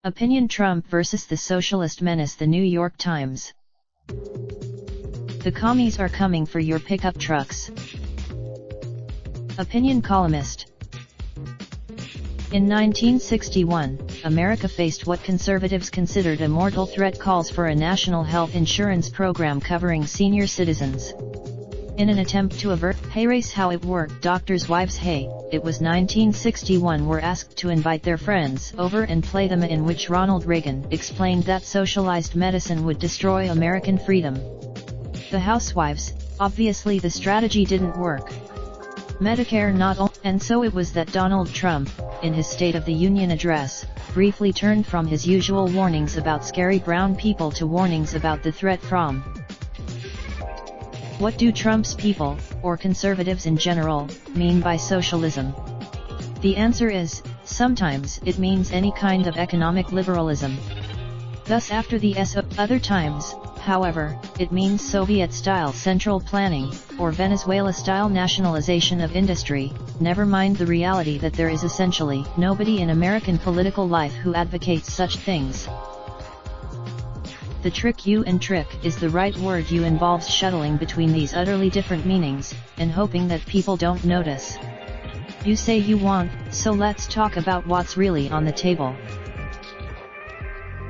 Opinion: Trump versus the Socialist Menace. The New York Times. The commies are coming for your pickup trucks. Opinion columnist. In 1961, America faced what conservatives considered a mortal threat: calls for a national health insurance program covering senior citizens. In an attempt to avert, "Hey race how it worked," doctors' wives, hey, it was 1961, were asked to invite their friends over and play them in which Ronald Reagan explained that socialized medicine would destroy American freedom. The housewives, obviously the strategy didn't work. Medicare not only, and so it was that Donald Trump, in his State of the Union address, briefly turned from his usual warnings about scary brown people to warnings about the threat from. What do Trump's people, or conservatives in general, mean by socialism? The answer is, sometimes it means any kind of economic liberalism. Thus after the other times, however, it means Soviet-style central planning, or Venezuela-style nationalization of industry. Never mind the reality that there is essentially nobody in American political life who advocates such things. The trick is the right word, involves shuttling between these utterly different meanings, and hoping that people don't notice. You say you want, so let's talk about what's really on the table.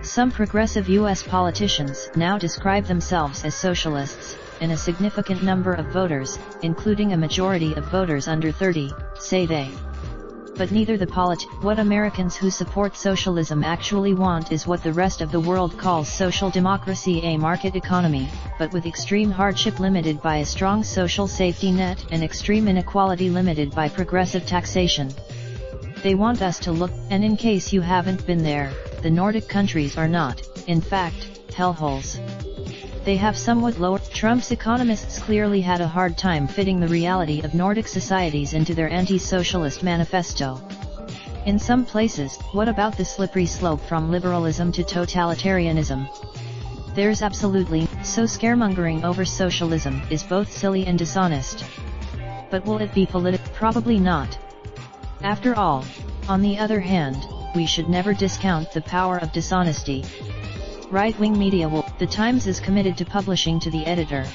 Some progressive U.S. politicians now describe themselves as socialists, and a significant number of voters, including a majority of voters under 30, say they. But neither what Americans who support socialism actually want is what the rest of the world calls social democracy, a market economy, but with extreme hardship limited by a strong social safety net and extreme inequality limited by progressive taxation. They want us to look, and in case you haven't been there, the Nordic countries are not, in fact, hellholes. They have somewhat lower. Trump's economists clearly had a hard time fitting the reality of Nordic societies into their anti-socialist manifesto. In some places, what about the slippery slope from liberalism to totalitarianism? There's absolutely, so scaremongering over socialism is both silly and dishonest. But will it be political? Probably not. After all, on the other hand, we should never discount the power of dishonesty. Right-wing media will. The Times is committed to publishing to the editor.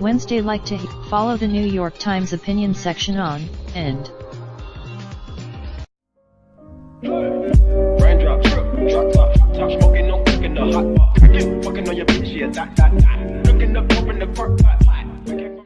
Wednesday. Like to follow the New York Times opinion section on, and. Raindrop, drop top smoking, no cooking the hot pot. Fucking on your bitch, yeah, that. Looking up, open the park pot.